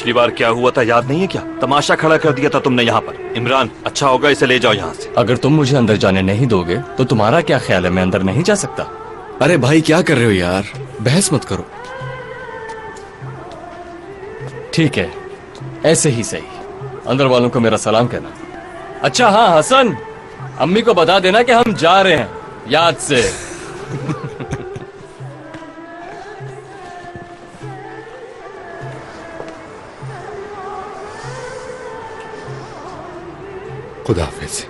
पिछली बार क्या हुआ था याद नहीं है क्या? तमाशा खड़ा कर दिया था तुमने यहाँ पर। इमरान, अच्छा होगा इसे ले जाओ यहाँ से। अगर तुम मुझे अंदर जाने नहीं दोगे तो तुम्हारा क्या ख्याल है, मैं अंदर नहीं जा सकता? अरे भाई क्या कर रहे हो यार, बहस मत करो। ठीक है, ऐसे ही सही। अंदर वालों को मेरा सलाम कहना। अच्छा हाँ हसन, अम्मी को बता देना कि हम जा रहे हैं, याद से। खुदा हाफिज।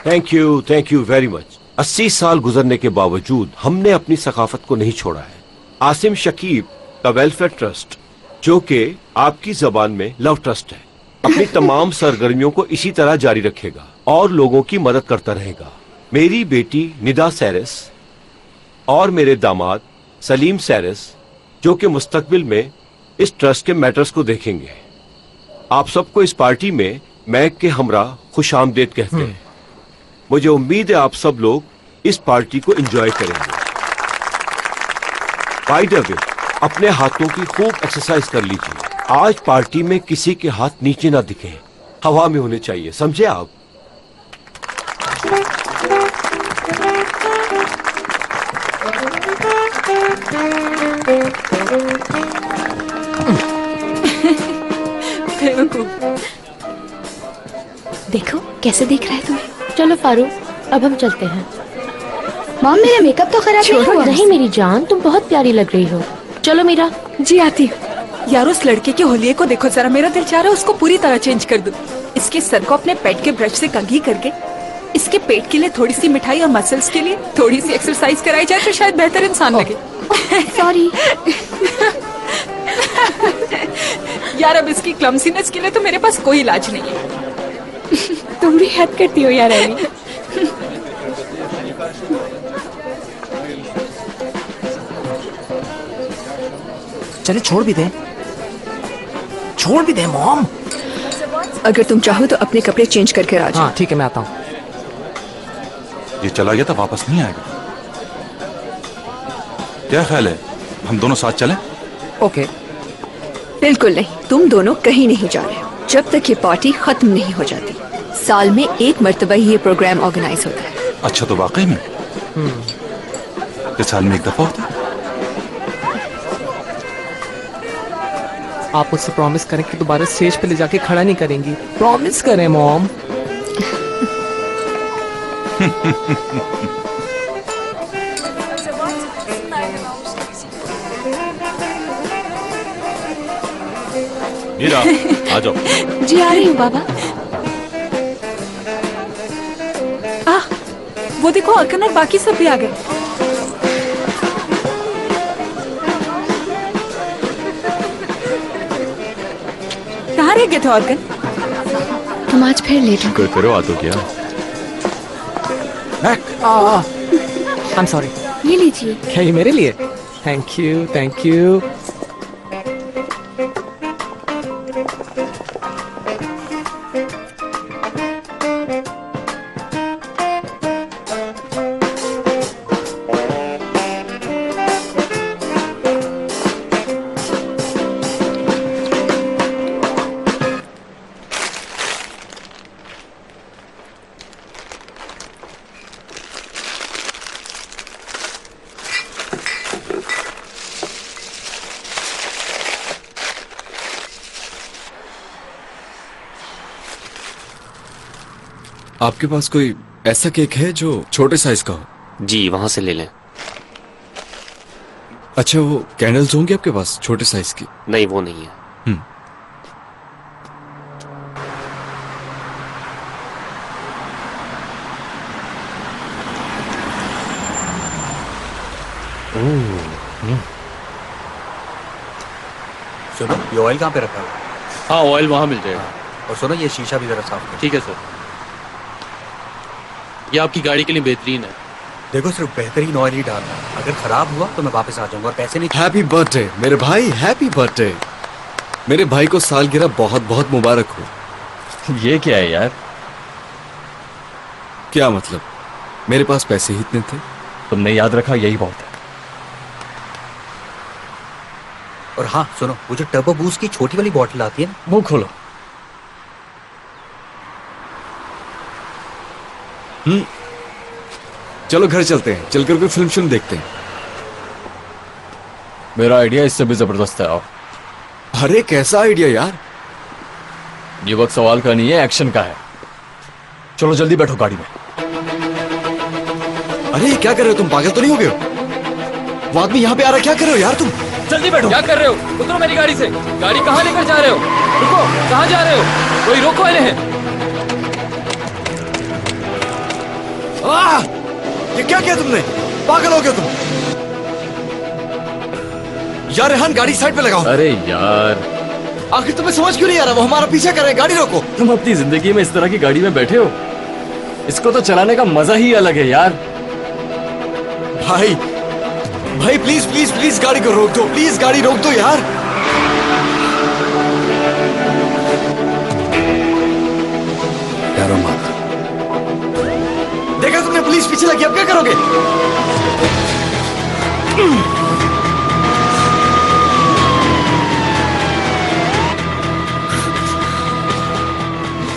Thank you very much. 80 साल गुजरने के बावजूद हमने अपनी सकाफत को नहीं छोड़ा है। आसिम शकीब का वेलफेयर ट्रस्ट, जो कि आपकी जबान में लव ट्रस्ट है, अपनी तमाम सरगर्मियों को इसी तरह जारी रखेगा और लोगों की मदद करता रहेगा। मेरी बेटी निदा सैरस और मेरे दामाद सलीम सैरस, जो कि मुस्तकबिल में इस ट्रस्ट के मैटर्स को देखेंगे। आप सबको इस पार्टी में मैक के हमरा खुश आमदेद कहते हैं। मुझे उम्मीद है आप सब लोग इस पार्टी को एंजॉय करेंगे। बाय द वे, अपने हाथों की खूब एक्सरसाइज कर लीजिए। आज पार्टी में किसी के हाथ नीचे ना दिखे, हवा में होने चाहिए, समझे आप? देखो कैसे देख रहा है तुम्हें। चलो फारूक, अब हम चलते हैं। मॉम, मेरा मेकअप तो खराब नहीं हुआ? नहीं मेरी जान, तुम बहुत प्यारी लग रही हो। चलो मीरा। जी आती हूँ। यार उस लड़के के होलिये को देखो जरा, मेरा दिल चाह रहा है उसको पूरी तरह चेंज कर दूं। इसके सर को अपने पेट के ब्रश से कंघी करके इसके पेट के लिए थोड़ी सी मिठाई और मसल्स के लिए थोड़ी सी एक्सरसाइज कराई जाए तो शायद बेहतर इंसान लगे। सॉरी। यार अब इसकी क्लमसीनेस के लिए तो मेरे पास कोई इलाज नहीं है। तुम भी हद करती हो यार अभी। चले छोड़ भी दे मॉम। अगर तुम चाहो तो अपने कपड़े चेंज करके आ जाओ। हाँ ठीक है, मैं आता हूँ। ये चला गया था, वापस नहीं आएगा। क्या ख्याल है, हम दोनों साथ चलें? ओके। बिल्कुल नहीं, तुम दोनों कहीं नहीं जा रहे हो जब तक ये पार्टी खत्म नहीं हो जाती। साल में एक मर्तबा ही ये प्रोग्राम ऑर्गेनाइज होता है। अच्छा तो वाकई में ये साल में एक दफा होता है? आप मुझसे प्रॉमिस करें कि दोबारा स्टेज पे ले जाके खड़ा नहीं करेंगी। प्रॉमिस करें मॉम। मीरा, आ जाओ। जी आ रही हूँ बाबा। वो देखो अर्कन और बाकी सब भी आ गए। कहाँ रह गए थे अर्कन? तुम आज फिर लेट हो गए। करो आ तो क्या? I am sorry. ये लीजिए। क्या ये मेरे लिए? Thank you thank you. आपके पास कोई ऐसा केक है जो छोटे साइज का हो? जी वहां से ले लें। अच्छा वो कैंडल्स होंगी आपके पास छोटे साइज की? नहीं वो नहीं है। सुनो, ये ऑयल कहाँ पे रखा है? हाँ ऑयल वहां मिल जाएगा। और सुनो, ये शीशा भी जरा साफ करो। ठीक है सर, ये आपकी गाड़ी के लिए बेहतरीन है। देखो सिर्फ बेहतरीन ऑयल ही डालना, अगर खराब हुआ तो मैं वापस आ जाऊंगा और पैसे नहीं। हैप्पी बर्थडे मेरे भाई, हैप्पी बर्थडे। मेरे भाई को सालगिरह बहुत बहुत मुबारक हो। ये क्या है यार? क्या मतलब? मेरे पास पैसे ही इतने थे। तुमने याद रखा, यही बहुत है। और हाँ सुनो, वो जो टर्बो बूस्ट की छोटी वाली बॉटल आती है ना, मुंह खोलो। चलो घर चलते हैं, चलकर कोई फिल्म देखते हैं। मेरा आइडिया इससे भी जबरदस्त है। आओ। अरे कैसा आइडिया यार? ये वक्त सवाल का नहीं है, एक्शन का है। चलो जल्दी बैठो गाड़ी में। अरे ये क्या कर रहे हो तुम? पागल तो नहीं हो गए हो? वो आदमी यहाँ पे आ रहा है, क्या कर रहे हो यार तुम? जल्दी बैठो। क्या कर रहे हो? उतरो मेरी गाड़ी से। गाड़ी कहाँ लेकर जा रहे हो? रुको, कहाँ जा रहे हो? कोई रोको इन्हें। ये क्या किया तुमने? पागल हो गए तुम? यार रेहान, गाड़ी साइड पे लगाओ। अरे यार, आखिर तुम्हें समझ क्यों नहीं आ रहा? वो हमारा पीछा कर रहे हैं, गाड़ी रोको। तुम अपनी जिंदगी में इस तरह की गाड़ी में बैठे हो? इसको तो चलाने का मजा ही अलग है यार। भाई भाई प्लीज प्लीज प्लीज गाड़ी को रोक दो, प्लीज गाड़ी रोक दो यार। डरो मत। देखा तुमने, पुलिस पीछे लगी, अब क्या करोगे?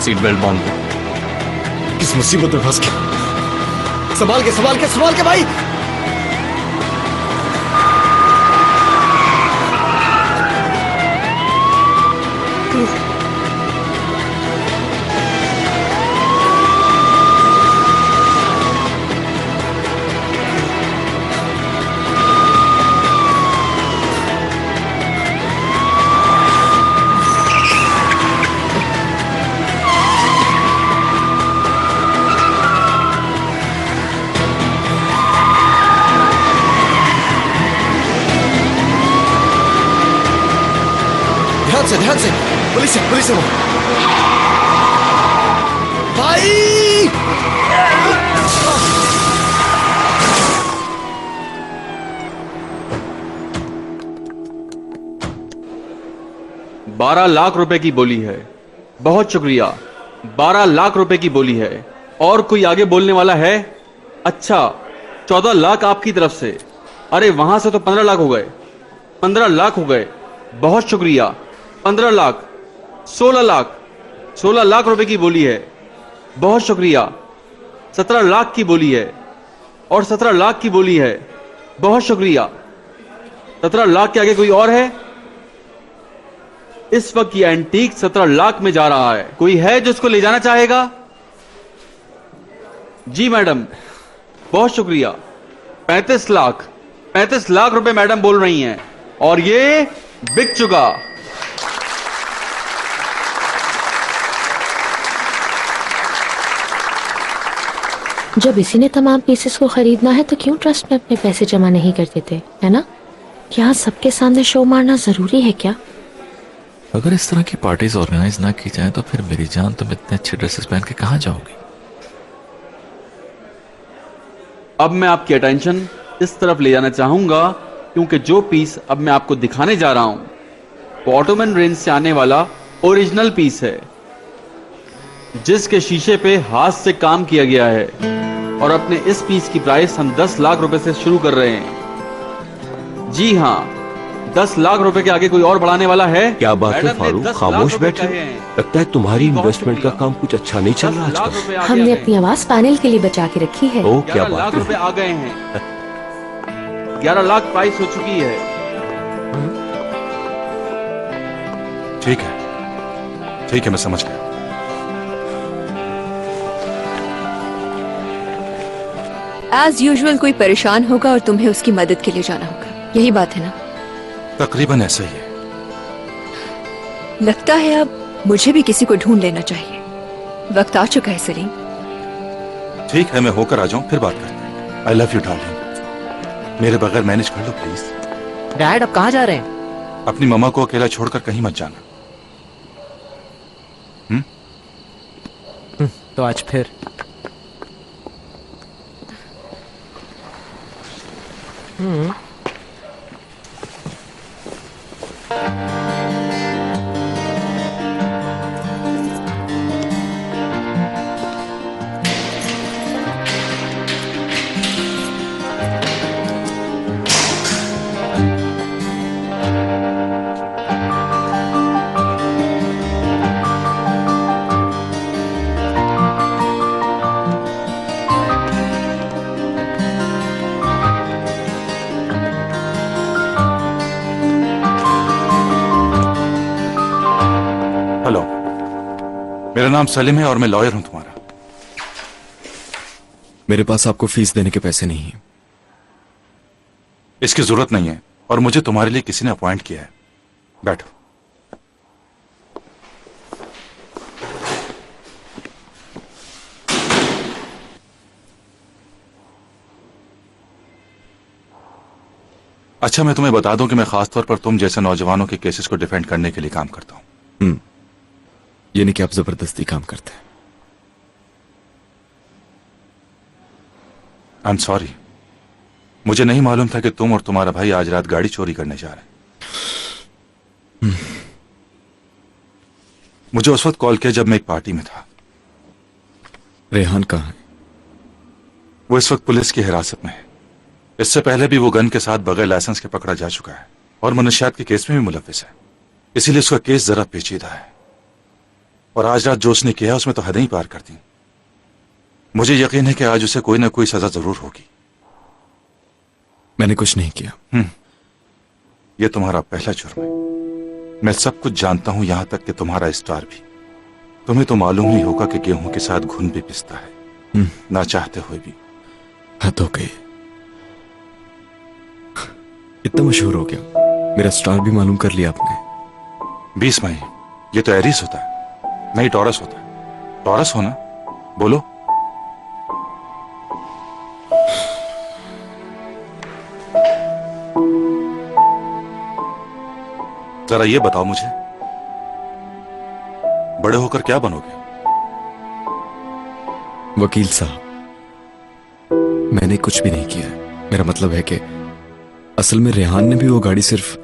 सीट बेल्ट बांध दो। किस मुसीबत में फंस गया। संभाल के संभाल के संभाल के भाई। ध्यान से, पुलिस है वो। भाई 12 लाख रुपए की बोली है। बहुत शुक्रिया। 12 लाख रुपए की बोली है। और कोई आगे बोलने वाला है? अच्छा, 14 लाख आपकी तरफ से। अरे वहां से तो 15 लाख हो गए। 15 लाख हो गए। बहुत शुक्रिया। 15 लाख, 16 लाख, 16 लाख रुपए की बोली है। बहुत शुक्रिया। 17 लाख की बोली है। और 17 लाख की बोली है। बहुत शुक्रिया। 17 लाख के आगे कोई और है? इस वक्त ये एंटीक 17 लाख में जा रहा है। कोई है जो इसको ले जाना चाहेगा? जी मैडम, बहुत शुक्रिया। 35 लाख, 35 लाख रुपए मैडम बोल रही हैं। और ये बिक चुका। जब इसी ने तमाम पीसेस को खरीदना है तो क्यों ट्रस्ट में अपने पैसे जमा नहीं कर देते, है ना? क्या सबके सामने शो मारना जरूरी है क्या? अगर इस तरह की पार्टीज ऑर्गेनाइज ना की जाए तो फिर मेरी जान, तुम इतने अच्छे ड्रेसेस पहन के कहां जाओगी? अब मैं आपकी अटेंशन इस तरफ ले जाना चाहूंगा, क्योंकि जो पीस अब मैं आपको दिखाने जा रहा हूं वो ऑटोमन रेंज से आने वाला ओरिजिनल पीस है, जिसके शीशे पे हाथ से काम किया गया है। और अपने इस पीस की प्राइस हम 10 लाख रुपए से शुरू कर रहे हैं। जी हाँ, 10 लाख रुपए के आगे कोई और बढ़ाने वाला है? क्या बात है मैडम ने फारूक, 10 खामोश लाख बैठे रुपए हो? कहे हैं। लगता है तुम्हारी बहुत इन्वेस्टमेंट का शुक्रिया। काम कुछ अच्छा नहीं चल 10 रहा लाख आजकल। रुपए आ हमने गए अपनी हैं। आवाज पैनल के लिए बचा के रखी है। ओ क्या 11 लाख बात है। रुपए आ गए हैं। 11 लाख प्राइस हो चुकी है। ठीक है मैं समझ गया। एज यूजुअल कोई परेशान होगा और तुम्हें उसकी मदद के लिए जाना होगा, यही बात है ना? तकरीबन ऐसा ही है। लगता है अब मुझे भी किसी को ढूंढ लेना चाहिए। वक्त आ चुका है सलीम। ठीक है, मैं होकर आ जाऊं, फिर बात करते हैं। I love you darling. मेरे बगैर मैनेज कर लो प्लीज। डैड अब कहाँ जा रहे हैं? अपनी मम्मा को अकेला छोड़कर कहीं मत जाना। तो आज फिर मेरा नाम सलीम है और मैं लॉयर हूं तुम्हारा। मेरे पास आपको फीस देने के पैसे नहीं है। इसकी जरूरत नहीं है और मुझे तुम्हारे लिए किसी ने अपॉइंट किया है। बैठो। अच्छा, मैं तुम्हें बता दूं कि मैं खासतौर पर तुम जैसे नौजवानों के केसेस को डिफेंड करने के लिए काम करता हूं। यानी कि आप जबरदस्ती काम करते हैं। आई एम सॉरी, मुझे नहीं मालूम था कि तुम और तुम्हारा भाई आज रात गाड़ी चोरी करने जा रहे हैं। मुझे उस वक्त कॉल किया जब मैं एक पार्टी में था। रेहान कहाँ है? वो इस वक्त पुलिस की हिरासत में है। इससे पहले भी वो गन के साथ बगैर लाइसेंस के पकड़ा जा चुका है और मनुष्यात के केस में भी मुलविस है। इसीलिए उसका केस जरा पेचीदा है और आज रात जो उसने किया उसमें तो हदें ही पार कर दी। मुझे यकीन है कि आज उसे कोई ना कोई सजा जरूर होगी। मैंने कुछ नहीं किया। ये तुम्हारा पहला जुर्म है। मैं सब कुछ जानता हूं, यहां तक कि तुम्हारा स्टार भी। तुम्हें तो मालूम ही होगा कि गेहूं के साथ घुन भी पिसता है, ना चाहते हुए भी। हद हो गई। इतना मशहूर हो गया, मेरा स्टार भी मालूम कर लिया आपने। 20 मई, ये तो एरीज होता है, नहीं टॉरस होता है। टॉरस होना, बोलो। जरा ये बताओ मुझे, बड़े होकर क्या बनोगे? वकील साहब, मैंने कुछ भी नहीं किया है। मेरा मतलब है कि असल में रेहान ने भी वो गाड़ी सिर्फ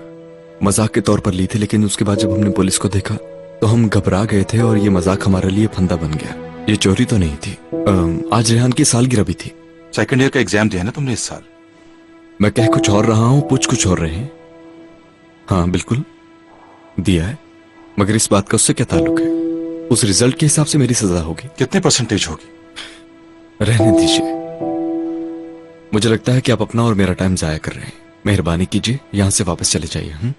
मजाक के तौर पर ली थी, लेकिन उसके बाद जब हमने पुलिस को देखा तो हम घबरा गए थे और ये मजाक हमारे लिए फंदा बन गया। ये चोरी तो नहीं थी। आज रेहान की सालगिरह भी थी। सेकंड ईयर का एग्जाम दिया ना तुमने इस साल? मैं कह कुछ और रहा हूं, पूछ कुछ और रहे हैं। हाँ बिल्कुल दिया है, मगर इस बात का उससे क्या ताल्लुक है? उस रिजल्ट के हिसाब से मेरी सजा होगी। कितने परसेंटेज होगी? रहने दीजिए, मुझे लगता है कि आप अपना और मेरा टाइम जाया कर रहे हैं। मेहरबानी कीजिए, यहां से वापस चले जाइए।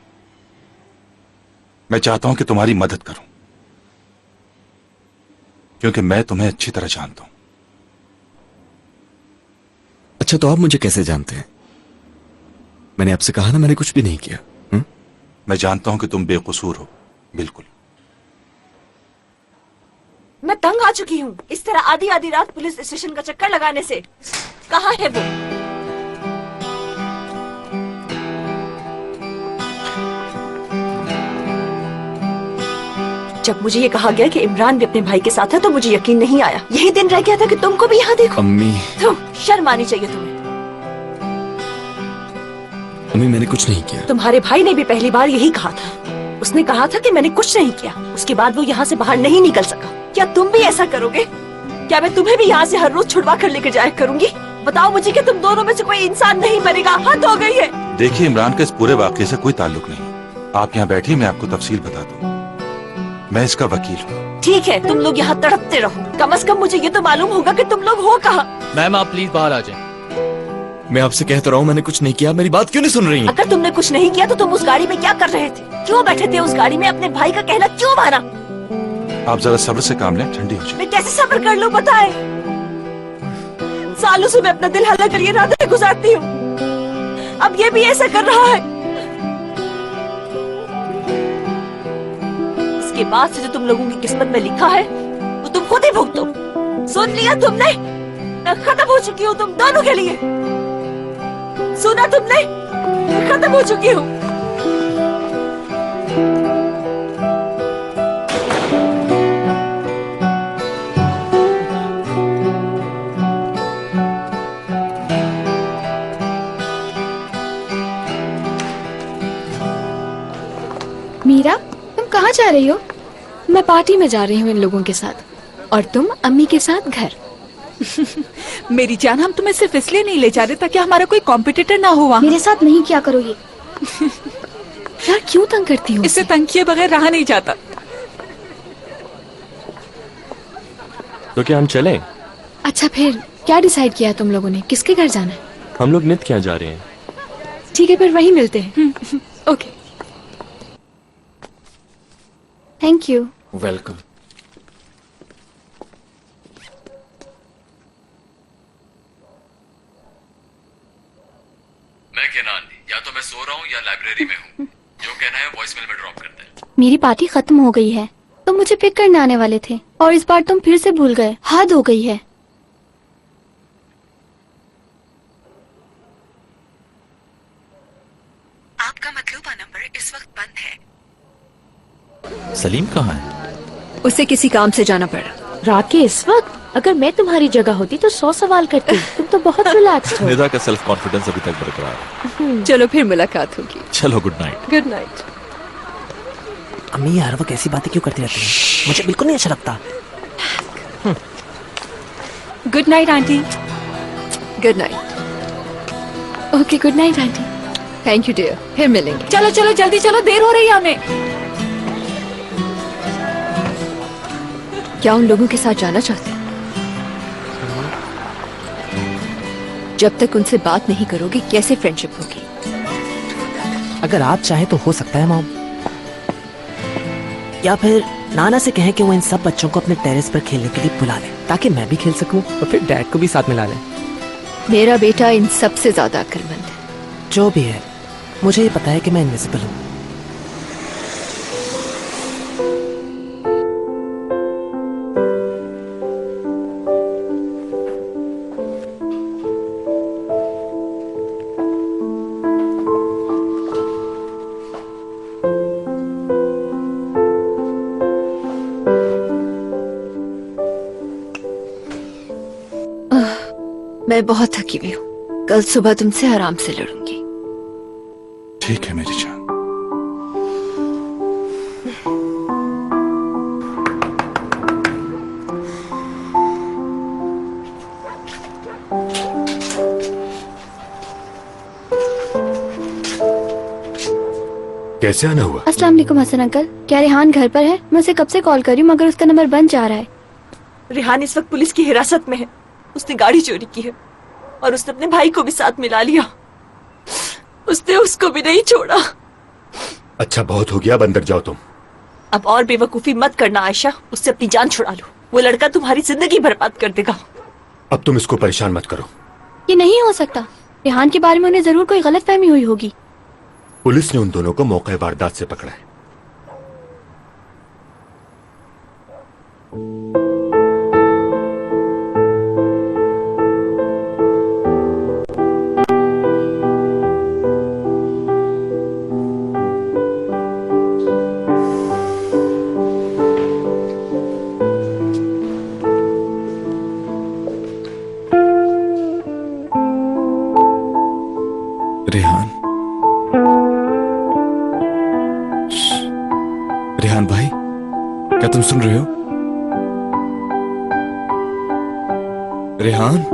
मैं चाहता हूं कि तुम्हारी मदद करूं, क्योंकि मैं तुम्हें अच्छी तरह जानता हूं। अच्छा, तो आप मुझे कैसे जानते हैं? मैंने आपसे कहा ना, मैंने कुछ भी नहीं किया। मैं जानता हूं कि तुम बेकसूर हो, बिल्कुल। मैं तंग आ चुकी हूँ इस तरह आधी आधी रात पुलिस स्टेशन का चक्कर लगाने से। कहाँ है वो? जब मुझे ये कहा गया कि इमरान भी अपने भाई के साथ है तो मुझे यकीन नहीं आया। यही दिन रह गया था कि तुमको भी यहाँ देखो। अम्मी, तो शर्म आनी चाहिए तुम्हें। अम्मी, मैंने कुछ नहीं किया। तुम्हारे भाई ने भी पहली बार यही कहा था। उसने कहा था कि मैंने कुछ नहीं किया। उसके बाद वो यहाँ से बाहर नहीं निकल सका। क्या तुम भी ऐसा करोगे? क्या मैं तुम्हें भी यहाँ से हर रोज छुड़वा कर लेकर जाया करूंगी? बताओ मुझे कि तुम दोनों में से कोई इंसान नहीं मरेगा। हद हो गई है। देखिए, इमरान का इस पूरे वाकये से कोई ताल्लुक नहीं। आप यहाँ बैठिए, मैं आपको तफसील बता दूं। मैं इसका वकील हूँ। ठीक है, तुम लोग यहाँ तड़पते रहो। कम से कम मुझे ये तो मालूम होगा कि तुम लोग हो कहाँ। मैम, आप प्लीज बाहर आ जाएं। मैं आपसे कहता रहा हूँ, मैंने कुछ नहीं किया। मेरी बात क्यों नहीं सुन रही हैं? अगर तुमने कुछ नहीं किया तो तुम उस गाड़ी में क्या कर रहे थे? क्यों बैठे थे उस गाड़ी में? अपने भाई का कहना क्यों माना? आप जरा सब्र से काम लें, ठंडी हो जाए। मैं कैसे सब्र कर लूं बताएं? सालों से मैं अपना दिल हल्ला कर ये रातें गुजारती हूँ। अब ये भी ऐसा कर रहा है। इसके बाद से जो तुम लोगों की किस्मत में लिखा है वो तुम खुद ही भुगतो। सुन लिया तुमने? मैं खत्म हो चुकी हूँ तुम दोनों के लिए। सुना तुमने? मैं खत्म हो चुकी हूँ। मीरा, तुम कहाँ जा रही हो? मैं पार्टी में जा रही हूँ इन लोगों के साथ। और तुम अम्मी के साथ घर। मेरी जान, हम तुम्हें सिर्फ इसलिए नहीं ले जा रहे ताकि हमारा कोई कॉम्पिटिटर ना हो वहाँ। मेरे साथ नहीं क्या करो ये। यार क्यों तंग करती हो? इससे तंग किए बगैर रहा नहीं जाता। तो क्या हम चलें? अच्छा, फिर क्या डिसाइड किया है तुम लोगों ने? किसके घर जाना है? हम लोग नित क्या जा रहे हैं। ठीक है, फिर वहीं मिलते हैं। Okay, thank you. वेलकम। सो रहा हूँ या लाइब्रेरी में हूँ। जो कहना है वॉइसमेल में ड्रॉप कर दे। मेरी पार्टी खत्म हो गई है। तुम मुझे पिक करने आने वाले थे और इस बार तुम फिर से भूल गए। हद हो गई है। आपका मतलूबा नंबर इस वक्त बंद है। सलीम कहाँ है? उसे किसी काम से जाना पड़ा। रात के इस वक्त? अगर मैं तुम्हारी जगह होती तो 100 सवाल करती। तुम तो बहुत रिलैक्स्ड हो। निदा का सेल्फ कॉन्फिडेंस अभी तक बरकरार है। चलो फिर मुलाकात होगी। चलो गुड नाइट। Good night. अम्मी यार वो कैसी बातें क्यों करती रहती है? मुझे बिल्कुल नहीं अच्छा लगता। Good night aunty. Good night. Okay good night aunty. Thank you dear. फिर मिलेंगे। चलो चलो जल्दी चलो, देर हो रही है हमें। क्या उन लोगों के साथ जाना चाहते हैं? जब तक उनसे बात नहीं करोगे कैसे फ्रेंडशिप होगी? अगर आप चाहें तो हो सकता है मॉम। या फिर नाना से कहें कि वो इन सब बच्चों को अपने टेरेस पर खेलने के लिए बुला ले, ताकि मैं भी खेल सकूं और फिर डैड को भी साथ मिला लें। मेरा बेटा इन सबसे ज्यादा अक्लमंद है। जो भी है, मुझे ये पता है कि मैं इनविजिबल हूँ। मैं बहुत थकी हुई हूँ। कल सुबह तुमसे आराम से लड़ूंगी। ठीक है मेरी जान। कैसे आना हुआ? अस्सलाम वालेकुम हसन अंकल। क्या रेहान घर पर है? मैं उसे कब से कॉल कर रही हूँ मगर उसका नंबर बंद जा रहा है। रेहान इस वक्त पुलिस की हिरासत में है। उसने गाड़ी चोरी की है और उसने अपने भाई को भी साथ मिला लिया। उसने उसको भी नहीं छोड़ा। अच्छा बहुत हो गया, अब अंदर जाओ तुम। अब और बेवकूफी मत करना आयशा, उससे अपनी जान छुड़ा लो। वो लड़का तुम्हारी जिंदगी बर्बाद कर देगा। अब तुम इसको परेशान मत करो। ये नहीं हो सकता। रेहान के बारे में उन्हें जरूर कोई गलतफहमी हुई होगी। पुलिस ने उन दोनों को मौके वारदात से पकड़ा है। रेहान, रेहान भाई, क्या तुम सुन रहे हो? रेहान,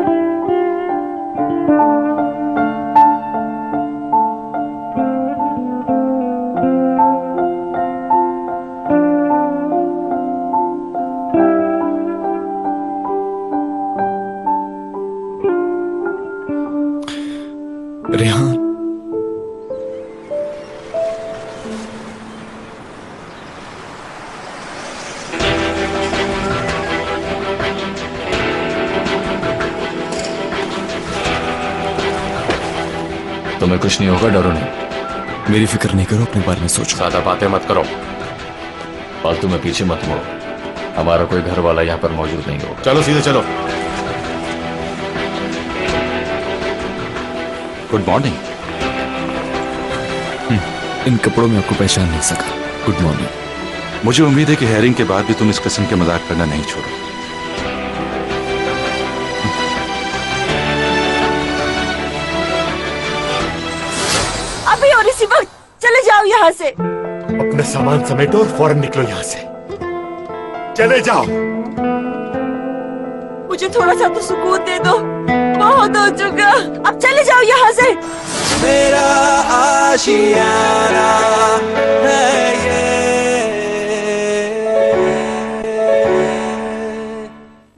रेहान, तुम्हें कुछ नहीं होगा, डरो नहीं। मेरी फिक्र नहीं करो, अपने बारे में सोचो। ज्यादा बातें मत करो, फालतू में पीछे मत मुड़ो। हमारा कोई घर वाला यहाँ पर मौजूद नहीं होगा। चलो सीधे चलो। Good morning. इन कपड़ों में आपको पहचान नहीं सका। Good morning. मुझे उम्मीद है कि हेयरिंग के बाद भी तुम इस किस्म के मजाक करना नहीं छोड़ो। अभी और इसी वक्त चले जाओ यहाँ से। अपना सामान समेटो और फौरन निकलो यहाँ से। चले जाओ। मुझे थोड़ा सा तो सुकून दे दो। बहुत हो चुका, अब चले जाओ यहाँ से। मेरा आशियाना है ये।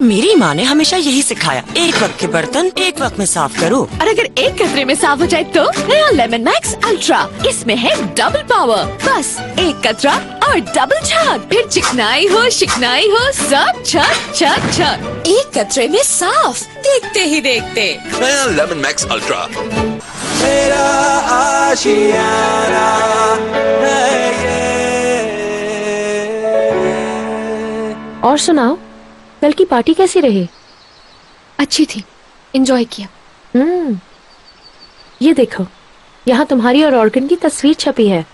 मेरी माँ ने हमेशा यही सिखाया, एक वक्त के बर्तन एक वक्त में साफ करो। और अगर एक कतरे में साफ हो जाए तो नया लेमन मैक्स अल्ट्रा, इसमें है डबल पावर। बस एक कतरा और डबल झाग, फिर चिकनाई हो शिकनाई हो सब छक छक छक। एक कतरे में साफ, देखते ही देखते। नया लेमन मैक्स अल्ट्रा। मेरा आशियाना है ये। और सुनाओ, कल की पार्टी कैसी रही? अच्छी थी, एंजॉय किया। ये देखो, यहाँ तुम्हारी और ऑर्गन की तस्वीर छपी है।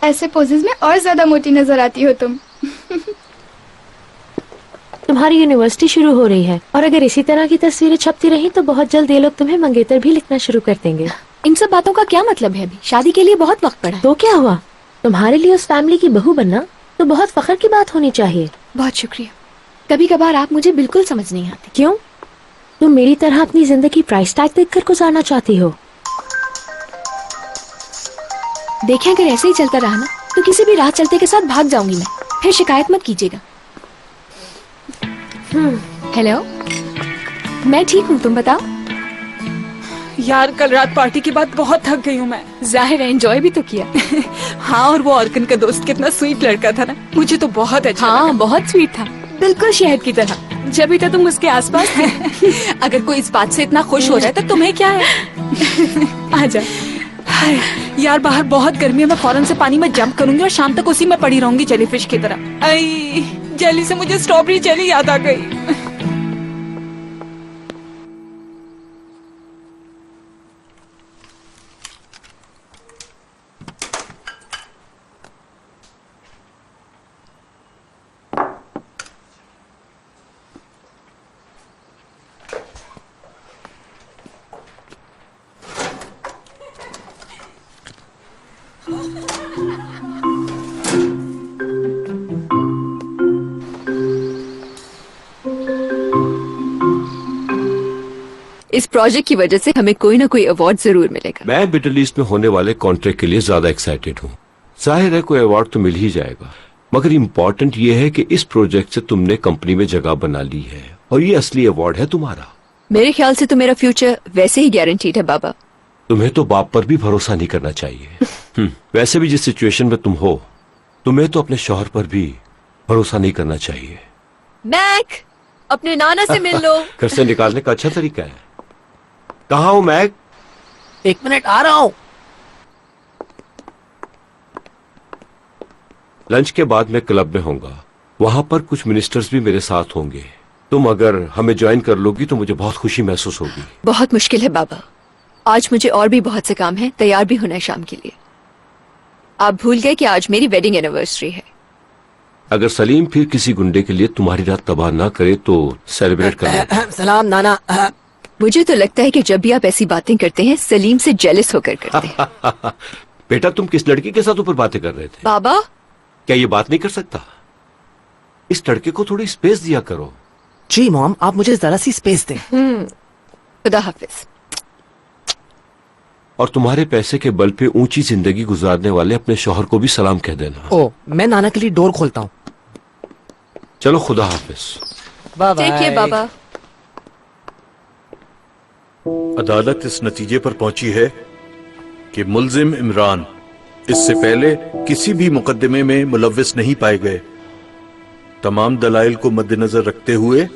ऐसे पोजेस में और ज्यादा मोटी नजर आती हो तुम। तुम्हारी यूनिवर्सिटी शुरू हो रही है और अगर इसी तरह की तस्वीरें छपती रही तो बहुत जल्द ये लोग तुम्हें मंगेतर भी लिखना शुरू कर देंगे। इन सब बातों का क्या मतलब है? अभी शादी के लिए बहुत वक्त पड़ा है। तो क्या हुआ, तुम्हारे लिए उस फैमिली की बहू बनना तो बहुत फख्र की बात होनी चाहिए। बहुत शुक्रिया। कभी कभार आप मुझे बिल्कुल समझ नहीं आती। क्यों? तुम मेरी तरह अपनी जिंदगी प्राइस टैग देखकर गुजारना चाहती हो? देखें, अगर ऐसे ही चलता रहा ना तो किसी भी राह चलते के साथ भाग जाऊंगी मैं। फिर शिकायत मत कीजिएगा। हेलो, मैं ठीक हूँ, तुम बताओ। यार कल रात पार्टी के बाद बहुत थक गई हूँ मैं। जाहिर है एंजॉय भी तो किया। हाँ, और वो ऑर्गन का दोस्त कितना स्वीट लड़का था ना, मुझे तो बहुत अच्छा हाँ, लगा। बहुत स्वीट था, बिल्कुल शहद की तरह। जब भी तो तुम उसके आसपास थे। अगर कोई इस बात से इतना खुश हो रहा है तो तुम्हें क्या है? आजा। हाय, यार बाहर बहुत गर्मी है, मैं फौरन से पानी में जंप करूंगी और शाम तक उसी में पड़ी रहूंगी जेलीफिश की तरह। आई, जेली से मुझे स्ट्रॉबेरी जेली याद आ गई। इस प्रोजेक्ट की वजह से हमें कोई ना कोई अवार्ड जरूर मिलेगा। मैं मिडिल ईस्ट में होने वाले कॉन्ट्रैक्ट के लिए ज्यादा एक्साइटेड हूँ। जाहिर है कोई अवार्ड तो मिल ही जाएगा, मगर इम्पोर्टेंट ये है कि इस प्रोजेक्ट से तुमने कंपनी में जगह बना ली है और ये असली अवार्ड है तुम्हारा। मेरे ख्याल से तो मेरा फ्यूचर वैसे ही गारंटीड है बाबा। तुम्हें तो बाप पर भी भरोसा नहीं करना चाहिए। वैसे भी जिस सिचुएशन में तुम हो, तुम्हें तो अपने शौहर पर भी भरोसा नहीं करना चाहिए। मैक, अपने नाना से मिल लो। घर से निकालने का अच्छा तरीका है। कहाँ हूँ मैक? 1 मिनट, आ रहा हूँ। लंच के बाद मैं क्लब में होऊंगा, वहां पर कुछ मिनिस्टर्स भी मेरे साथ होंगे। तुम अगर हमें ज्वाइन कर लोगी तो मुझे बहुत खुशी महसूस होगी। बहुत मुश्किल है बाबा, आज मुझे और भी बहुत से काम है, तैयार भी होना है शाम के लिए। आप भूल गए कि आज मेरी वेडिंग एनिवर्सरी है। अगर सलीम फिर किसी गुंडे के लिए तुम्हारी रात तबाह ना करे तो सेलिब्रेट कर लो। सलाम नाना। मुझे तो लगता है कि जब भी आप ऐसी बातें करते हैं सलीम से जेलस होकर करते हैं। बेटा, तुम किस लड़की के साथ ऊपर बातें कर रहे थे? बाबा, क्या ये बात नहीं कर सकता? इस लड़के को थोड़ी स्पेस दिया करो। जी मॉम, आप मुझे जरा सी स्पेस दें। खुदा हाफिज। और तुम्हारे पैसे के बल पे ऊंची जिंदगी गुजारने वाले अपने शौहर को भी सलाम कह देना। ओ, मैं नाना के लिए डोर खोलता हूँ। चलो, खुदा हाफिज। बाय टेक केयर बाबा। अदालत इस नतीजे पर पहुंची है कि मुल्जिम इमरान इससे पहले किसी भी मुकदमे में मुलव्विस नहीं पाए गए। तमाम दलाइल को मद्देनजर रखते हुए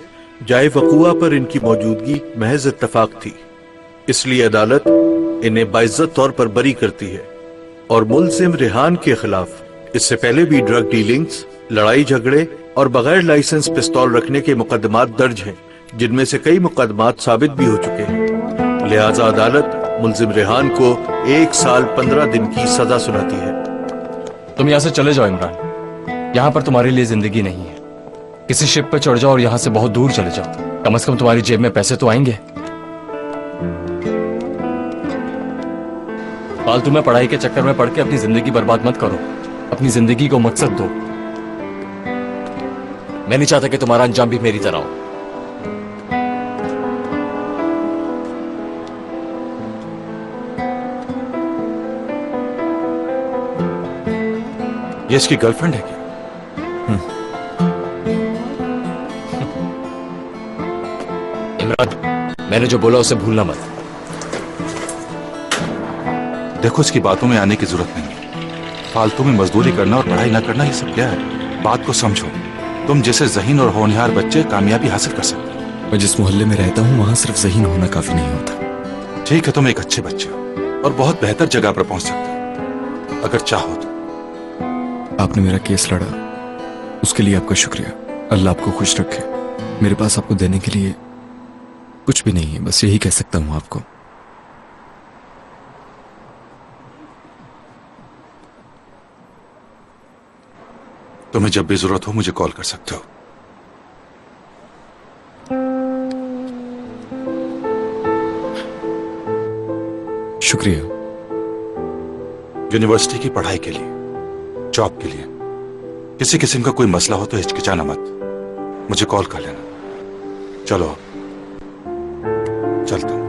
जाए वक़ुआ पर इनकी मौजूदगी महज इत्तफाक थी, इसलिए अदालत इन्हें बाइज्जत तौर पर बरी करती है। और मुल्जिम रेहान के खिलाफ इससे पहले भी ड्रग डीलिंग्स, लड़ाई झगड़े और बगैर लाइसेंस पिस्तौल रखने के मुकदमात दर्ज हैं, जिनमें से कई मुकदमात साबित भी हो चुके हैं। लिहाजा अदालत मुल्जिम रेहान को 1 साल 15 दिन की सजा सुनाती है। तुम यहाँ से चले जाओ इमरान, यहाँ पर तुम्हारे लिए जिंदगी नहीं है। किसी शिप पे चढ़ जाओ और यहाँ से बहुत दूर चले जाओ, कम से कम तुम्हारी जेब में पैसे तो आएंगे। फालतू में पढ़ाई के चक्कर में पढ़ के अपनी जिंदगी बर्बाद मत करो, अपनी जिंदगी को मकसद दो। मैं नहीं चाहता कि तुम्हारा अंजाम भी मेरी तरह हो। ये इसकी गर्लफ्रेंड है क्या? इमरान, मैंने जो बोला उसे भूलना मत। देखो, इसकी बातों में आने की जरूरत नहीं है। फालतू में मजदूरी करना और पढ़ाई ना करना ये सब क्या है? बात को समझो। तुम जैसे ज़हीन और होनहार बच्चे कामयाबी हासिल कर सकते हैं। मैं जिस मोहल्ले में रहता हूँ वहां सिर्फ ज़हीन होना काफी नहीं होता। ठीक है, तुम एक अच्छे बच्चे हो और बहुत बेहतर जगह पर पहुंच सकते हो अगर चाहो तो। आपने मेरा केस लड़ा, उसके लिए आपका शुक्रिया। अल्लाह आपको खुश रखे। मेरे पास आपको देने के लिए कुछ भी नहीं है, बस यही कह सकता हूं आपको। तुम्हें जब भी जरूरत हो मुझे कॉल कर सकते हो। शुक्रिया। यूनिवर्सिटी की पढ़ाई के लिए, जॉब के लिए, किसी किस्म का कोई मसला हो तो हिचकिचाना मत, मुझे कॉल कर लेना। चलो चलता हूं।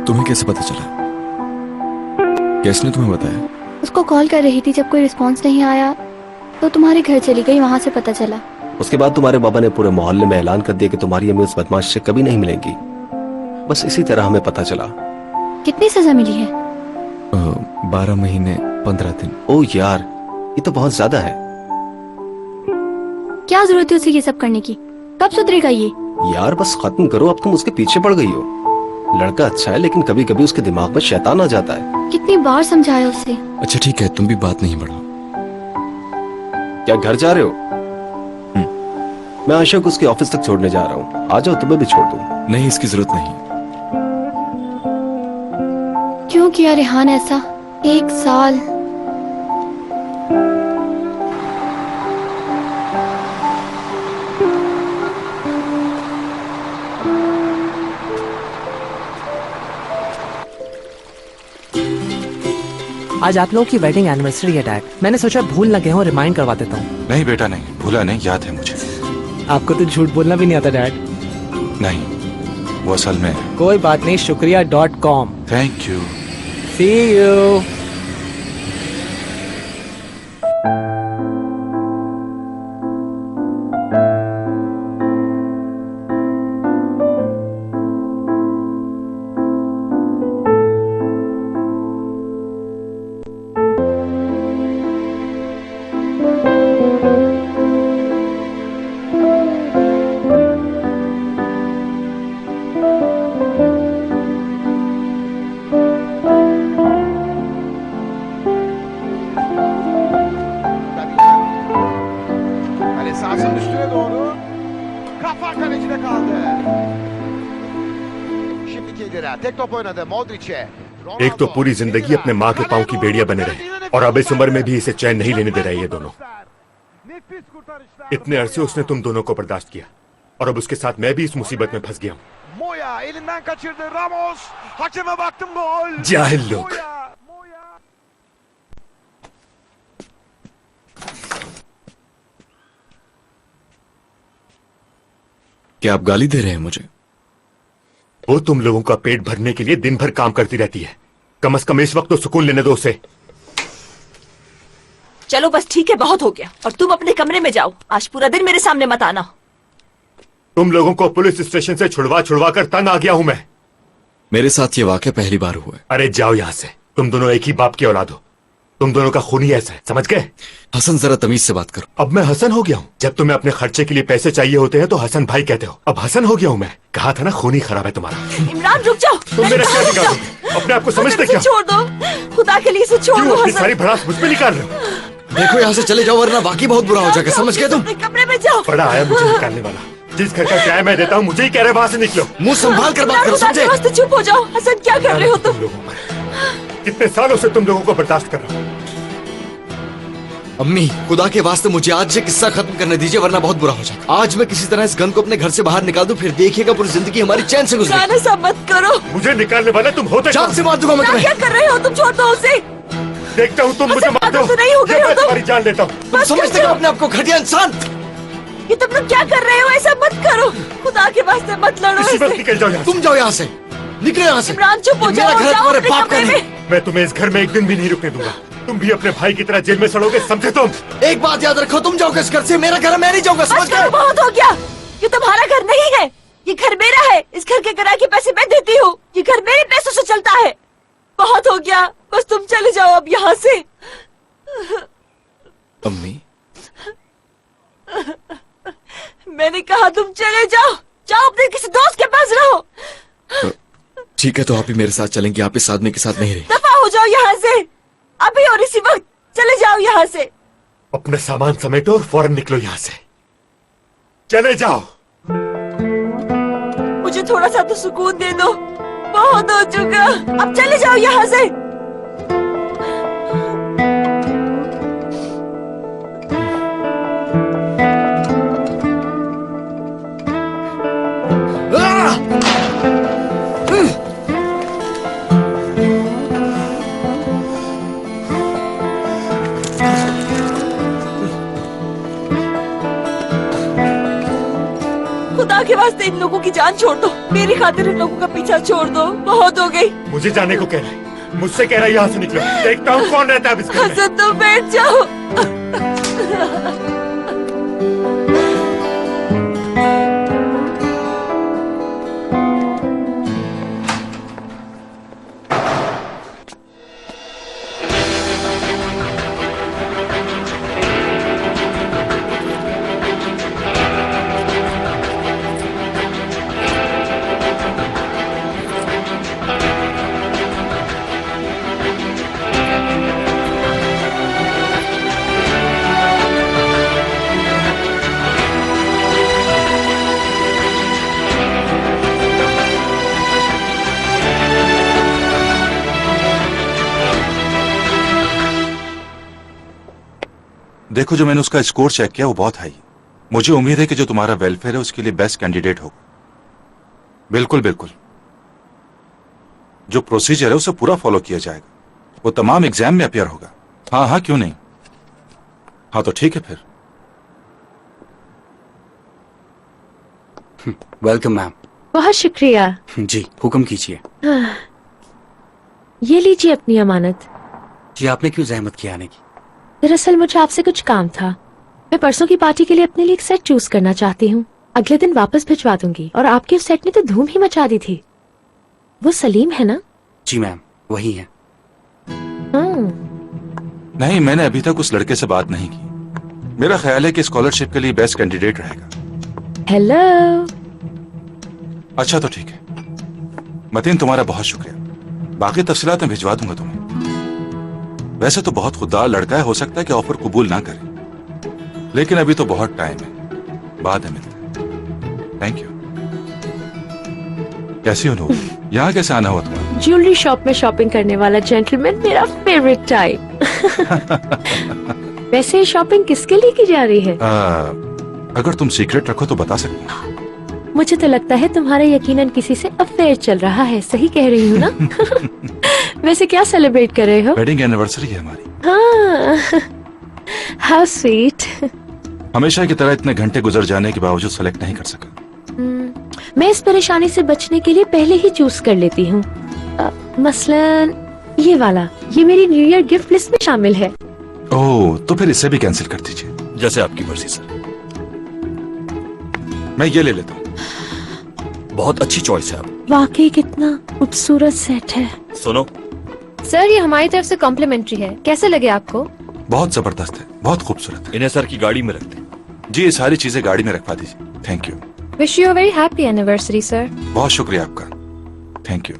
तुम्हें कैसे पता चला? किसने तुम्हें बताया? उसको कॉल कर रही थी, जब कोई रिस्पांस नहीं आया तो तुम्हारे घर चली गई, वहां से पता चला। उसके बाद तुम्हारे बाबा ने पूरे मोहल्ले में ऐलान कर दिया कि तुम्हारी अम्मी उस बदमाश से कभी नहीं मिलेंगी। बस इसी तरह हमें पता चला। कितनी सजा मिली है? 12 महीने 15 दिन। ओ यार, ये तो बहुत ज्यादा है। क्या जरूरत है उसे ये सब करने की? कब सुधरेगा ये? यार बस खत्म करो, अब तुम उसके पीछे पड़ गई हो। लड़का अच्छा है लेकिन कभी कभी उसके दिमाग में शैतान आ जाता है। कितनी बार समझाया उसे। अच्छा ठीक है, तुम भी बात नहीं बढ़ाओ। क्या घर जा रहे हो? मैं आशा को उसके ऑफिस तक छोड़ने जा रहा हूँ। आ जाओ, तुम्हें भी छोड़ दूँ। नहीं, इसकी जरूरत नहीं। क्यों किया रेहान ऐसा? 1 साल। आज आप लोगों की वेडिंग एनिवर्सरी है डैड। मैंने सोचा भूल न गए हो, रिमाइंड करवा देता हूँ। नहीं बेटा नहीं, भूला नहीं, याद है मुझे। आपको तो झूठ बोलना भी नहीं आता डैड। नहीं, वो असल में। कोई बात नहीं, शुक्रिया.com। Thank you. See you. Sahasının üstüne doğru kafa kalecide kaldı. Şimdi Kedira tek top oynadı Modric'e. एक तो पूरी जिंदगी अपने माँ के पांव की बेड़िया बने रहे और अब इस उम्र में भी इसे चैन नहीं लेने दे रहे ये दोनों। इतने अरसे उसने तुम दोनों को बर्दाश्त किया और अब उसके साथ मैं भी इस मुसीबत में फंस गया हूँ। Moya elinden kaçırdı Ramos. Hakeme baktım gol. जाहिल लोग। क्या आप गाली दे रहे हैं मुझे? वो तुम लोगों का पेट भरने के लिए दिन भर काम करती रहती है। कम से कम इस वक्त तो सुकून लेने दो उसे। चलो बस ठीक है, बहुत हो गया। और तुम अपने कमरे में जाओ, आज पूरा दिन मेरे सामने मत आना। तुम लोगों को पुलिस स्टेशन से छुड़वा छुड़वा कर तंग आ गया हूं मैं। मेरे साथ ये वाकया पहली बार हुआ है। अरे जाओ यहां से, तुम दोनों एक ही बाप की औलाद हो। तुम दोनों का खून ही ऐसा है, समझ गए? हसन जरा तमीज से बात करो। अब मैं हसन हो गया हूँ? जब तुम्हें अपने खर्चे के लिए पैसे चाहिए होते हैं तो हसन भाई कहते हो, अब हसन हो गया हूँ मैं। कहा था ना खून ही खराब है तुम्हारा। इमरान रुक जाओ। तुम मेरा क्या निकालो? अपने आप को समझते क्या? छोड़ दो, खुदा के लिए इसे छोड़ क्यों दो। अपनी हसन, सारी भड़ास मुझ पे निकाल रहे हो? देखो यहाँ से चले जाओ वरना बाकी बहुत बुरा हो जाएगा, समझ गए तुम? अपने कमरे में जाओ। बड़ा आया मुझे निकालने वाला। जिस घर का किराया मैं देता हूँ मुझे ही कह रहे वहां से निकलो। मुंह संभाल कर बात करो, समझे? खुदा के वास्ते चुप हो जाओ। हसन क्या कर रहे हो तुम? कितने सालों से तुम लोगों को बर्दाश्त कर रहा हूँ। अम्मी खुदा के वास्ते मुझे आज ये किस्सा खत्म करने दीजिए वरना बहुत बुरा हो जाएगा। आज मैं किसी तरह इस गन को अपने घर से बाहर निकाल दूं, फिर देखिएगा पूरी जिंदगी हमारी चैन से गुजरेगी। ऐसा मत करो। मुझे निकालने वाले तुम होते जान से मार दूंगा मैं तुम्हें। क्या कर रहे हो तुम? छोड़ दो उसे। देखता हूँ तुम मुझे मार दो। नहीं हो गए हो तुम। तुम्हारी जान लेता हूँ। तुम समझते हो अपने आप को घटिया इंसान? ये तुम लोग क्या कर रहे हो? ऐसा मत करो, खुदा के वास्ते मत लड़ो। इसी वक्त निकल जाओ यहाँ से। तुम जाओ यहाँ से, निकलो यहाँ से। इमरान चुप हो मेरा जाओ। घर जाओ तुम्हारे अपने बाप का कमरे नहीं। में। मैं तुम्हें इस घर में एक दिन भी नहीं रुकने दूंगा। तुम भी अपने भाई की तरह जेल में सड़ोगे, समझे तुम? एक बात याद रखो, तुम जाओगे इस घर से, मेरा घर है, मैं नहीं जाऊंगा, समझ गए? बहुत हो गया, ये तुम्हारा घर नहीं है, ये घर मेरा है। इस घर के किराए के पैसे मैं देती हूँ, ये घर मेरे पैसों से चलता है। बहुत हो गया, बस तुम चले जाओ अब यहाँ से। अम्मी, मैंने कहा तुम चले जाओ, जाओ अपने किसी दोस्त के पास रहो। ठीक है, तो आप ही मेरे साथ चलेंगे, आप इस आदमी के साथ नहीं रही। दफा हो जाओ यहाँ से, अभी और इसी वक्त चले जाओ यहाँ से। अपने सामान समेटो और फौरन निकलो यहाँ से, चले जाओ। मुझे थोड़ा सा तो सुकून दे दो, बहुत हो चुका, अब चले जाओ यहाँ से। खुदा के वास्ते इन लोगों की जान छोड़ दो, मेरी खातिर इन लोगों का पीछा छोड़ दो, बहुत हो गई। मुझे जाने को कह रहा है, मुझसे कह रहा है यहाँ से निकलो, देखता हूँ कौन रहता है अब इस घर में। हसन तुम बैठ जाओ। देखो, जो मैंने उसका स्कोर चेक किया वो बहुत हाई। मुझे उम्मीद है कि जो तुम्हारा वेलफेयर है उसके लिए बेस्ट कैंडिडेट होगा। बिल्कुल बिल्कुल, जो प्रोसीजर है उसे पूरा फॉलो किया जाएगा। वो तमाम एग्जाम में अपियर होगा। हाँ हाँ, क्यों नहीं। हाँ तो ठीक है फिर। Welcome ma'am. बहुत शुक्रिया। जी हुक्म कीजिए। ये लीजिए अपनी अमानत। जी आपने क्यों जहमत की आने की? दरअसल मुझे आपसे कुछ काम था। मैं परसों की पार्टी के लिए अपने लिए एक सेट चूज करना चाहती हूँ। अगले दिन वापस भिजवा दूंगी। और आपके उस सेट ने तो धूम ही मचा दी थी। वो सलीम है ना? जी मैम, वही है। नहीं, मैंने अभी तक उस लड़के से बात नहीं की। मेरा ख्याल है कि स्कॉलरशिप के लिए बेस्ट कैंडिडेट रहेगा। हेलो। अच्छा तो ठीक है मतीन, तुम्हारा बहुत शुक्रिया। बाकी तफसीलात मैं भिजवा दूंगा तुम्हें। वैसे तो बहुत खुददार लड़का है, हो सकता है कि ऑफर कबूल ना करे, लेकिन अभी तो बहुत टाइम है, बाद में मिलते हैं। Thank you. कैसी हो नूर? यहाँ कैसे आना हुआ तुम्हारा? ज्वेलरी शॉप में शॉपिंग करने वाला जेंटलमैन मेरा फेवरेट टाइप। वैसे शॉपिंग किसके लिए की जा रही है? अगर तुम सीक्रेट रखो तो बता सकती हूँ। मुझे तो लगता है तुम्हारा यकीनन किसी से अफेयर चल रहा है। सही कह रही हूँ ना? वैसे क्या सेलिब्रेट कर रहे हो? वेडिंग एनिवर्सरी है हमारी। हाँ, हाउ स्वीट। हमेशा की तरह इतने घंटे गुजर जाने के बावजूद सेलेक्ट नहीं कर सका। मैं इस परेशानी से बचने के लिए पहले ही चूज कर लेती हूँ। मसलन ये वाला, ये मेरी न्यू ईयर गिफ्ट लिस्ट में शामिल है। ओह, तो फिर इसे भी कैंसिल कर दीजिए। जैसे आपकी मर्जी सर। मैं ये ले लेता हूँ। बहुत अच्छी चॉइस है आप। वाकई कितना खूबसूरत सेट है। सुनो सर, ये हमारी तरफ से कॉम्प्लीमेंट्री है, कैसे लगे आपको? बहुत जबरदस्त है, बहुत खूबसूरत है। इन्हें सर की गाड़ी में रखते। जी, ये सारी चीजें गाड़ी में रखवा दीजिए। Thank you. Wish you a very happy anniversary sir. बहुत शुक्रिया आपका। Thank you.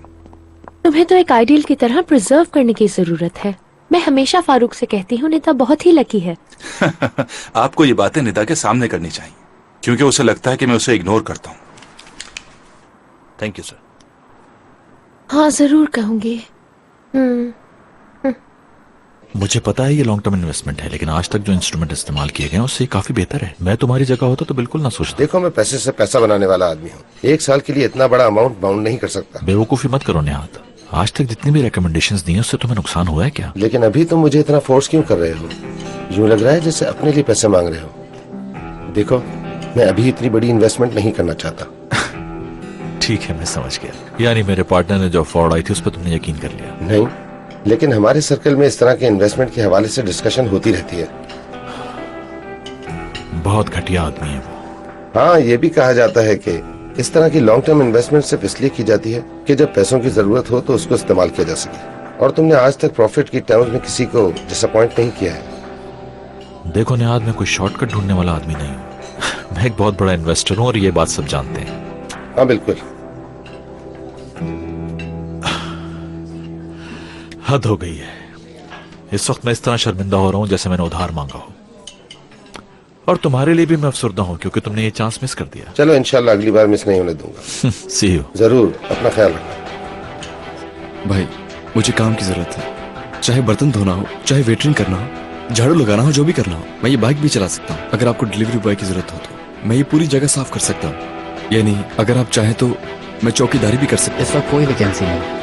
तुम्हें तो एक आइडियल की तरह प्रिजर्व करने की जरूरत है। मैं हमेशा फारूक से कहती हूँ निदा बहुत ही लकी है। आपको ये बातें निदा के सामने करनी चाहिए, क्योंकि उसे लगता है कि मैं उसे इग्नोर करता हूँ। Thank you sir. हाँ जरूर कहूंगी। मुझे पता है ये लॉन्ग टर्म इन्वेस्टमेंट है, लेकिन आज तक जो इंस्ट्रूमेंट इस्तेमाल किए गए हैं उससे काफी बेहतर है। मैं तुम्हारी जगह होता तो बिल्कुल ना सोचता। देखो, मैं पैसे से पैसा बनाने वाला आदमी हूँ। एक साल के लिए इतना बड़ा अमाउंट बाउंड नहीं कर सकता। बेवकूफी मत करो निहात। आज तक जितनी भी रिकमेंडेशंस दी हैं उससे तुम्हें नुकसान हुआ है क्या? लेकिन अभी तुम मुझे इतना फोर्स क्यों कर रहे हो? यूं लग रहा है जैसे अपने लिए पैसे मांग रहे हो। देखो, मैं अभी इतनी बड़ी इन्वेस्टमेंट नहीं करना चाहता। ठीक है, मैं समझ गया। यानी मेरे पार्टनर ने जो फ्रॉड आई थी उस पर तुमने यकीन कर लिया? नहीं, लेकिन हमारे सर्कल में इस तरह के इन्वेस्टमेंट के हवाले से डिस्कशन होती रहती है। बहुत घटिया आदमी है वो। हाँ, ये भी कहा जाता है कि इस तरह की लॉन्ग टर्म इन्वेस्टमेंट सिर्फ इसलिए की जाती है कि जब पैसों की जरूरत हो तो उसको इस्तेमाल किया जा सके। और तुमने आज तक प्रॉफिट की टर्म्स में किसी को डिसअपॉइंट नहीं किया है। देखो निहाद, मैं कोई शॉर्टकट ढूंढने वाला आदमी नहीं हूँ। मैं एक बहुत बड़ा इन्वेस्टर हूँ और ये बात सब जानते हैं। हाँ बिल्कुल। हद हो गई है। इस वक्त मैं इस तरह शर्मिंदा हो रहा हूं जैसे मैंने उधार मांगा हो। और तुम्हारे लिए भी मैं अफसरदा हूं क्योंकि तुमने ये चांस मिस कर दिया। चलो इंशाल्लाह अगली बार मिस नहीं होने दूंगा। सी यू। जरूर, अपना ख्याल रखना। भाई मुझे काम की जरूरत है, चाहे बर्तन धोना हो, चाहे वेटरिंग करना हो, झाड़ू लगाना हो, जो भी करना हो। मैं ये बाइक भी चला सकता हूँ। अगर आपको डिलीवरी बॉय की जरूरत हो तो मैं ये पूरी जगह साफ कर सकता हूँ। यानी अगर आप चाहें तो मैं चौकीदारी भी कर सकता हूँ। इस वक्त कोई वैकेंसी नहीं।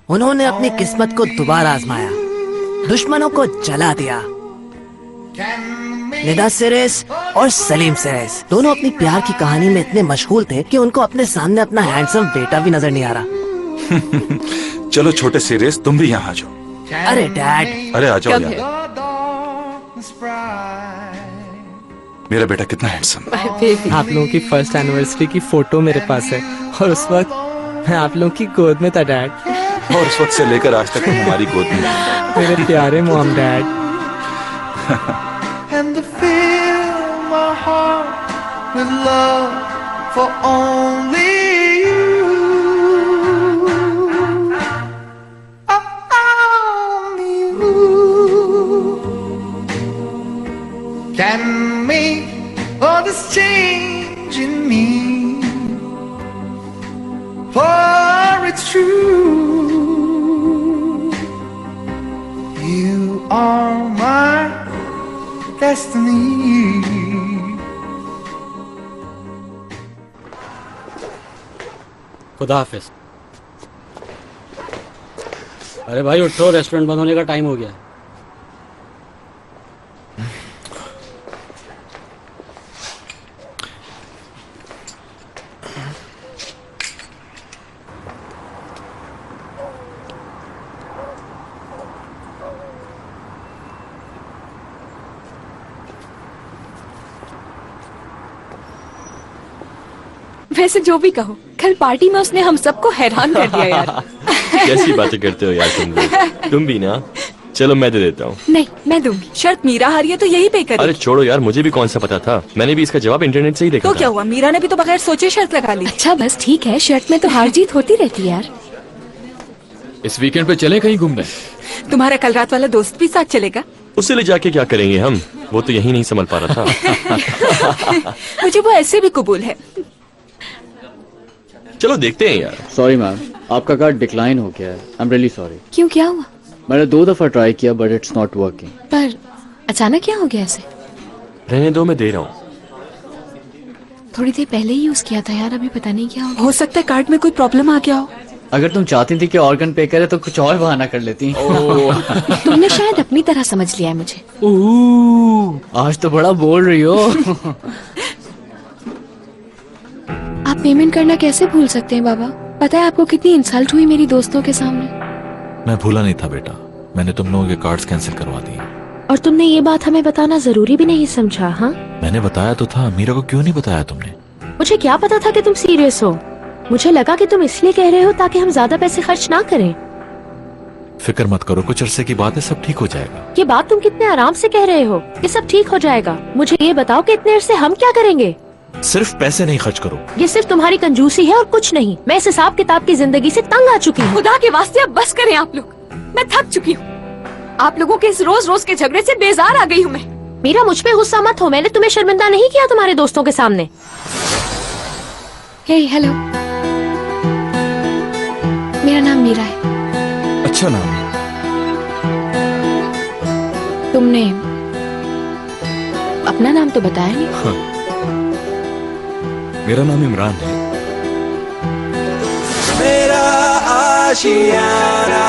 उन्होंने अपनी किस्मत को दोबारा आजमाया, दुश्मनों को जला दिया। निदा सिरेस और सलीम सिरेस दोनों अपनी प्यार की कहानी में इतने मशगूल थे कि उनको अपने सामने अपना हैंडसम बेटा भी नजर नहीं आ रहा। चलो छोटे सीरियस, तुम भी यहाँ आ जाओ। अरे डैड, अरे आ जाओ यार। मेरा बेटा कितना हैंडसम। आप लोगों की फर्स्ट एनिवर्सरी की फोटो मेरे पास है और उस वक्त मैं आप लोगों की गोद में था डैड। और उस वक्त से लेकर आज तक हमारी गोद में। मेरे प्यारे mom dad. And to fill my heart with love for only you. Only you can make all this change in me. For it's true, you are my destiny. खुदा हाफिज। अरे भाई उठो, रेस्टोरेंट बंद होने का टाइम हो गया है। वैसे जो भी कहो, कल पार्टी में उसने हम सबको हैरान कर दिया यार। कैसी बातें करते हो यार तुम भी ना। चलो मैं दे देता हूँ। नहीं, मैं दूंगी। शर्त मीरा हारी है तो यही पे करेगी। अरे छोड़ो यार, मुझे भी कौन सा पता था। मैंने भी इसका जवाब इंटरनेट से ही देखा तो था। क्या हुआ, मीरा ने भी तो बगैर सोचे शर्त लगा ली। अच्छा बस ठीक है, शर्त में तो हार जीत होती रहती है यार। इस वीकेंड पे चले कहीं घूमने? तुम्हारा कल रात वाला दोस्त भी साथ चलेगा? उसे ले जाके क्या करेंगे हम, वो तो यही नहीं संभल पा रहा था। मुझे वो ऐसे भी कबूल है। चलो देखते हैं यार। सॉरी मैम, आपका कार्ड डिक्लाइन हो गया है। I am really sorry. क्यों, क्या हुआ? मैंने 2 दफा ट्राई किया बट इट्स नॉट वर्किंग। पर अचानक क्या हो गया ऐसे? रहने दो, मैं दे रहा हूँ। थोड़ी देर पहले ही यूज किया था यार, अभी पता नहीं क्या हो सकता है कार्ड में कोई प्रॉब्लम आ गया हो। अगर तुम चाहती थी कि ऑर्गन पे करे तो कुछ और बहाना कर लेती। तुमने शायद अपनी तरह समझ लिया है मुझे। आज तो बड़ा बोल रही हो। आप पेमेंट करना कैसे भूल सकते हैं बाबा? पता है आपको कितनी इंसल्ट हुई मेरी दोस्तों के सामने। मैं भूला नहीं था बेटा, मैंने तुम लोगों के कार्ड्स कैंसिल करवा दिए। और तुमने ये बात हमें बताना जरूरी भी नहीं समझा? हाँ, मैंने बताया तो था, मीरा को क्यों नहीं बताया तुमने? मुझे क्या पता था कि तुम सीरियस हो। मुझे लगा कि तुम इसलिए कह रहे हो ताकि हम ज्यादा पैसे खर्च ना करें। फिक्र मत करो, कुछ अरसे की बात है, सब ठीक हो जाएगा। ये बात तुम कितने आराम से कह रहे हो कि सब ठीक हो जाएगा। मुझे ये बताओ कि इतने अरसे हम क्या करेंगे? सिर्फ पैसे नहीं खर्च करो। ये सिर्फ तुम्हारी कंजूसी है और कुछ नहीं। मैं इस हिसाब किताब की जिंदगी से तंग आ चुकी हूँ। खुदा के वास्ते अब बस करें आप लोग, मैं थक चुकी हूँ। आप लोगों के इस रोज रोज के झगड़े से बेजार आ गई हूँ मैं। मीरा, मुझ पे गुस्सा मत हो, मैंने तुम्हें शर्मिंदा नहीं किया तुम्हारे दोस्तों के सामने। हे हेलो, मेरा नाम मीरा है। अच्छा नाम है। तुमने अपना नाम तो बताया नहीं। हाँ। मेरा नाम इमरान है। मेरा आशियाना